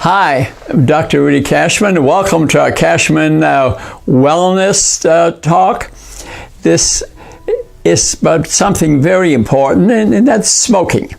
Hi, I'm Dr. Rudy Kachmann. Welcome to our Kachmann Wellness Talk. This is about something very important, and that's smoking.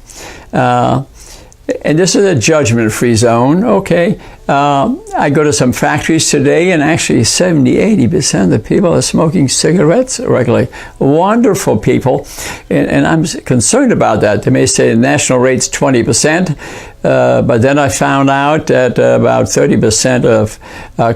And this is a judgment-free zone, okay? I go to some factories today, and actually 70-80% of the people are smoking cigarettes regularly. Wonderful people, and I'm concerned about that. They may say the national rate's 20%, but then I found out that about 30% of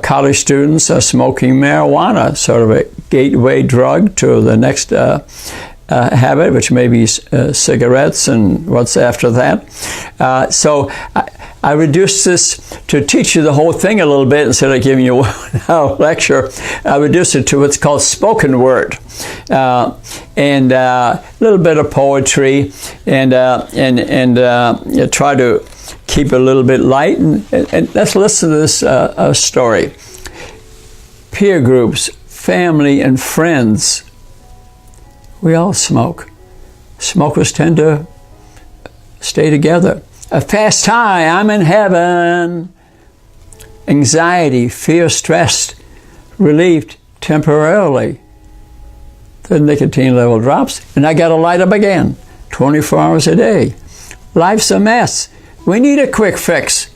college students are smoking marijuana, sort of a gateway drug to the next habit, which may be cigarettes and what's after that. So I reduced this to teach you the whole thing a little bit instead of giving you a 1 hour lecture. I reduced it to what's called spoken word, and a little bit of poetry, and try to keep it a little bit light. And let's listen to this story. Peer groups, family, and friends. We all smoke. Smokers tend to stay together. A fast high, I'm in heaven. Anxiety, fear, stressed, relieved temporarily. The nicotine level drops, and I got to light up again, 24 hours a day. Life's a mess. We need a quick fix.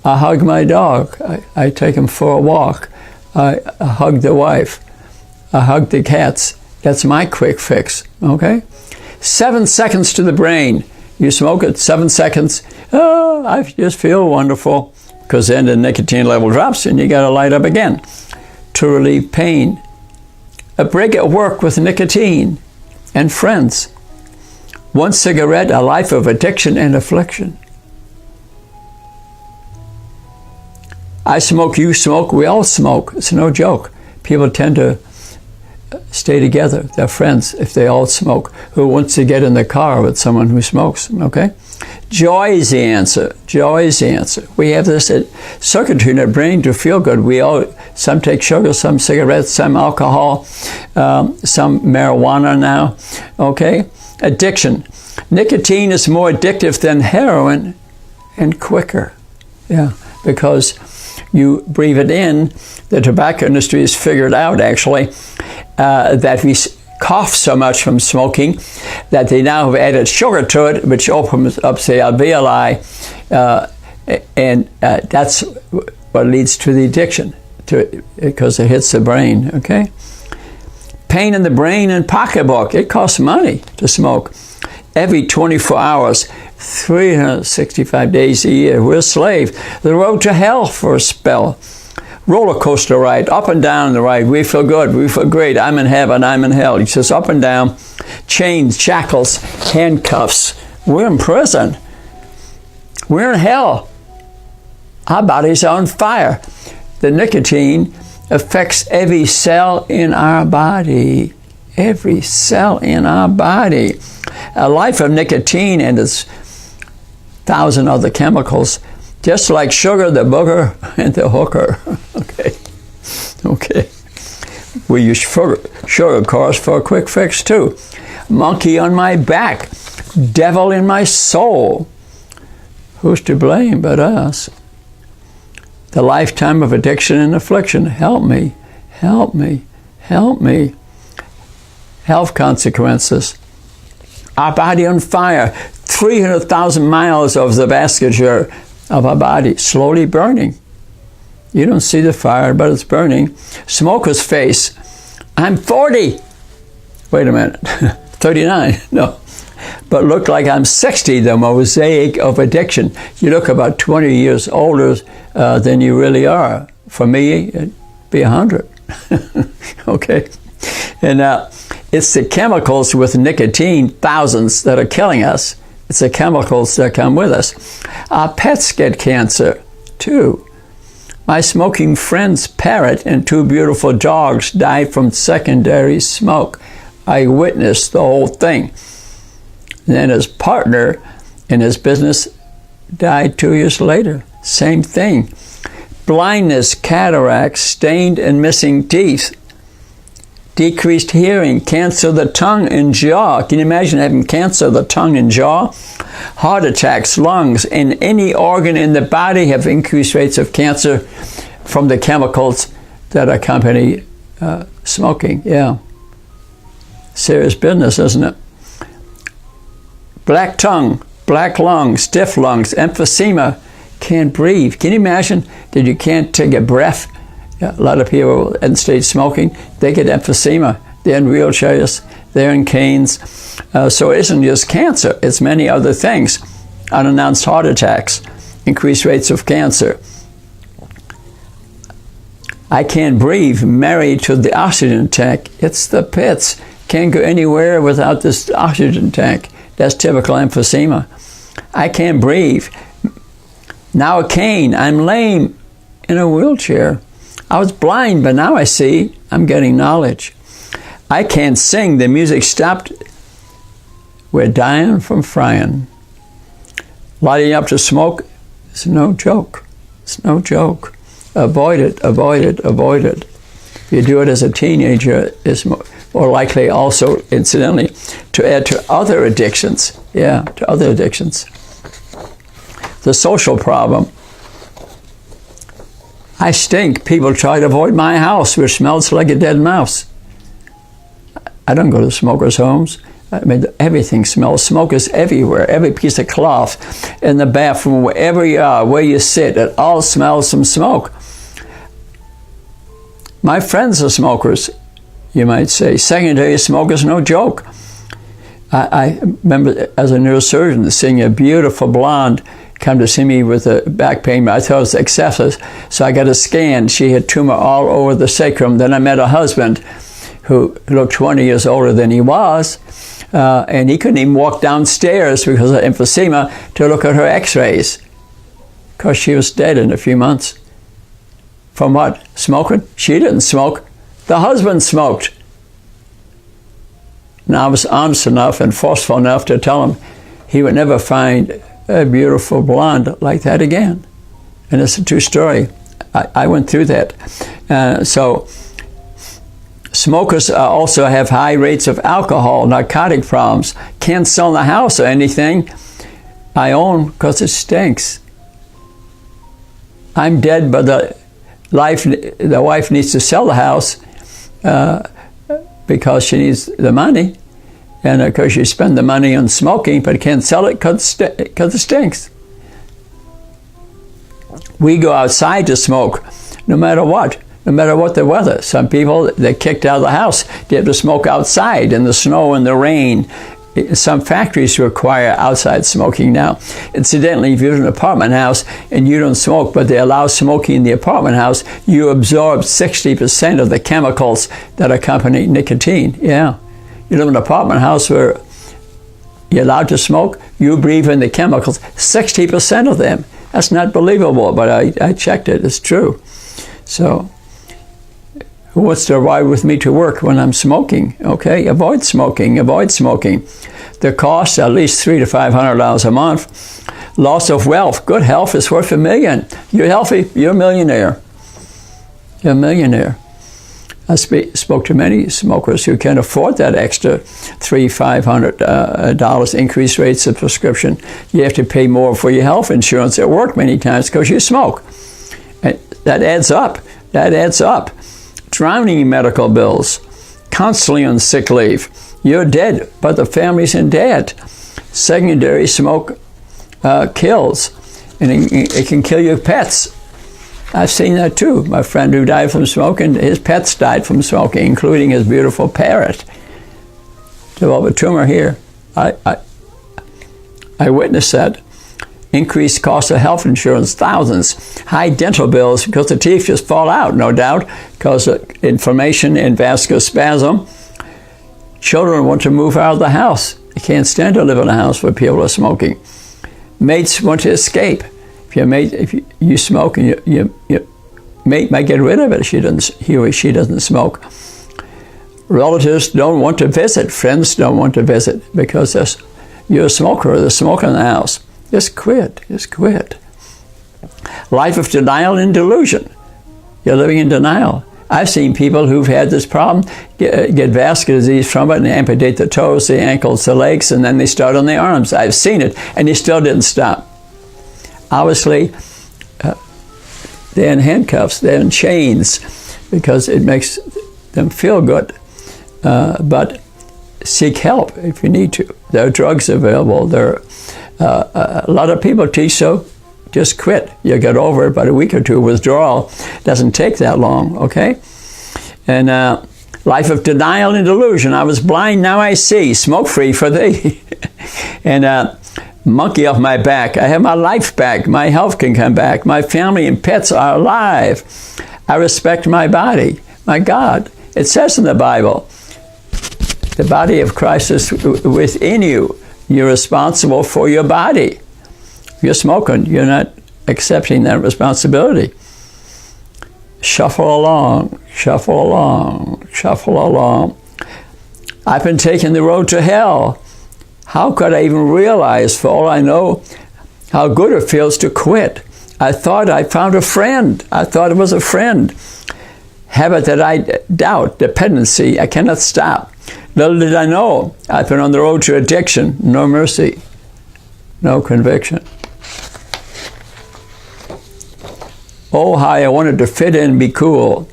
I hug my dog. I take him for a walk. I hug the wife. I hug the cats. That's my quick fix, okay? 7 seconds to the brain. You smoke it, 7 seconds. Oh, I just feel wonderful. Because then the nicotine level drops and you got to light up again to relieve pain. A break at work with nicotine and friends. One cigarette, a life of addiction and affliction. I smoke, you smoke, we all smoke. It's no joke. People tend to stay together. They're friends if they all smoke. Who wants to get in the car with someone who smokes, okay? Joy is the answer. Joy is the answer. We have this circuitry in our brain to feel good. Some take sugar, some cigarettes, some alcohol, some marijuana now, okay? Addiction. Nicotine is more addictive than heroin and quicker. Yeah, because you breathe it in. The tobacco industry has figured out, actually, that we cough so much from smoking that they now have added sugar to it, which opens up the alveoli, and that's what leads to the addiction, because it hits the brain, okay? Pain in the brain and pocketbook. It costs money to smoke. Every 24 hours, 365 days a year, we're a slave. The road to hell for a spell. Roller coaster ride, up and down the ride. We feel good, we feel great. I'm in heaven, I'm in hell. He says up and down, chains, shackles, handcuffs. We're in prison. We're in hell. Our bodies are on fire. The nicotine affects every cell in our body. Every cell in our body. A life of nicotine and its 1,000 other chemicals, just like sugar, the booger, and the hooker. Okay. We use sugar, of course, for a quick fix, too. Monkey on my back. Devil in my soul. Who's to blame but us? The lifetime of addiction and affliction. Help me, help me, help me. Health consequences. Our body on fire. 300,000 miles of the vasculature of our body slowly burning. You don't see the fire, but it's burning. Smoker's face. I'm 40. Wait a minute. 39. No. But look like I'm 60, the mosaic of addiction. You look about 20 years older than you really are. For me, it'd be 100. Okay? And it's the chemicals with nicotine, thousands, that are killing us. It's the chemicals that come with us. Our pets get cancer, too. My smoking friend's parrot and 2 beautiful dogs died from secondary smoke. I witnessed the whole thing. And then his partner in his business died 2 years later. Same thing. Blindness, cataracts, stained and missing teeth. decreased hearing, cancer of the tongue and jaw. Can you imagine having cancer of the tongue and jaw? Heart attacks, lungs, and any organ in the body have increased rates of cancer from the chemicals that accompany smoking. Yeah. Serious business, isn't it? Black tongue, black lungs, stiff lungs, emphysema, can't breathe. Can you imagine that you can't take a breath? Yeah, a lot of people in stage smoking, they get emphysema. They're in wheelchairs, they're in canes. So it isn't just cancer, it's many other things. Unannounced heart attacks, increased rates of cancer. I can't breathe, married to the oxygen tank. It's the pits. Can't go anywhere without this oxygen tank. That's typical emphysema. I can't breathe. Now a cane. I'm lame in a wheelchair. I was blind, but now I see. I'm getting knowledge. I can't sing. The music stopped. We're dying from frying. Lighting up to smoke is no joke. It's no joke. Avoid it, avoid it, avoid it. If you do it as a teenager, it's more likely also, incidentally, to add to other addictions. Yeah, to other addictions. The social problem. I stink. People try to avoid my house, which smells like a dead mouse. I don't go to smokers' homes. I mean, everything smells. Smoke is everywhere. Every piece of cloth in the bathroom, wherever you are, where you sit, it all smells from smoke. My friends are smokers, you might say. Secondary smokers, no joke. I remember as a neurosurgeon seeing a beautiful blonde come to see me with a back pain. I thought it was excessive, so I got a scan. She had tumor all over the sacrum. Then I met a husband who looked 20 years older than he was, and he couldn't even walk downstairs because of emphysema to look at her x-rays, because she was dead in a few months. From what? Smoking? She didn't smoke. The husband smoked. And I was honest enough and forceful enough to tell him he would never find a beautiful blonde like that again. And it's a true story. I went through that. So smokers also have high rates of alcohol, narcotic problems. Can't sell the house or anything I own because it stinks. I'm dead, but the wife needs to sell the house because she needs the money. And of course, you spend the money on smoking, but can't sell it because it stinks. We go outside to smoke, no matter what the weather. Some people, they're kicked out of the house. They have to smoke outside in the snow and the rain. Some factories require outside smoking now. Incidentally, if you're in an apartment house and you don't smoke, but they allow smoking in the apartment house, you absorb 60% of the chemicals that accompany nicotine. Yeah. You live in an apartment house where you're allowed to smoke, you breathe in the chemicals, 60% of them. That's not believable, but I checked it, it's true. So, who wants to ride with me to work when I'm smoking? Okay, avoid smoking, avoid smoking. The cost, at least $300 to $500 a month. Loss of wealth, good health is worth $1 million. You're healthy, you're a millionaire. You're a millionaire. I spoke to many smokers who can afford that extra $300, $500 increased rates of prescription. You have to pay more for your health insurance at work many times because you smoke. And that adds up. That adds up. Drowning medical bills, constantly on sick leave. You're dead, but the family's in debt. Secondary smoke kills, and it can kill your pets. I've seen that too. My friend who died from smoking, his pets died from smoking, including his beautiful parrot. Developed a tumor here. I witnessed that. Increased cost of health insurance, thousands. High dental bills because the teeth just fall out, no doubt, because of inflammation and vascular spasm. Children want to move out of the house. They can't stand to live in a house where people are smoking. Mates want to escape. If you smoke and your mate might get rid of it if he or she doesn't smoke. Relatives don't want to visit. Friends don't want to visit because you're a smoker or there's smoke in the house. Just quit. Just quit. Life of denial and delusion. You're living in denial. I've seen people who've had this problem get vascular disease from it and amputate the toes, the ankles, the legs, and then they start on the arms. I've seen it, and he still didn't stop. Obviously, they're in handcuffs, they're in chains, because it makes them feel good. But seek help if you need to. There are drugs available. A lot of people teach so. Just quit. You get over it, but a week or two withdrawal doesn't take that long, okay? And life of denial and delusion. I was blind, now I see. Smoke free for thee. And monkey off my back. I have my life back. My health can come back. My family and pets are alive. I respect my body. My God. It says in the Bible, the body of Christ is within you. You're responsible for your body. If you're smoking, you're not accepting that responsibility. Shuffle along, shuffle along, shuffle along. I've been taking the road to hell. How could I even realize, for all I know, how good it feels to quit? I thought I found a friend. I thought it was a friend. Habit that I doubt, dependency, I cannot stop. Little did I know, I've been on the road to addiction. No mercy, no conviction. Oh, how I wanted to fit in and be cool.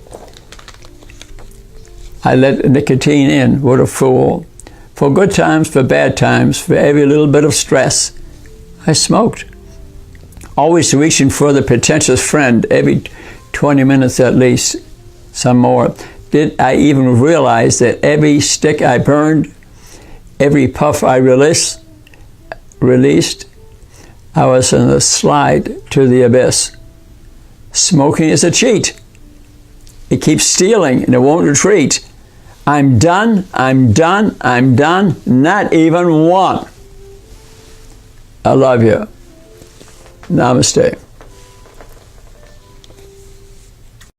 I let nicotine in, what a fool. For good times, for bad times, for every little bit of stress, I smoked. Always reaching for the pretentious friend, every 20 minutes at least, some more. Did I even realize that every stick I burned, every puff I released, I was in a slide to the abyss. Smoking is a cheat. It keeps stealing and it won't retreat. I'm done, I'm done, I'm done, not even one. I love you. Namaste.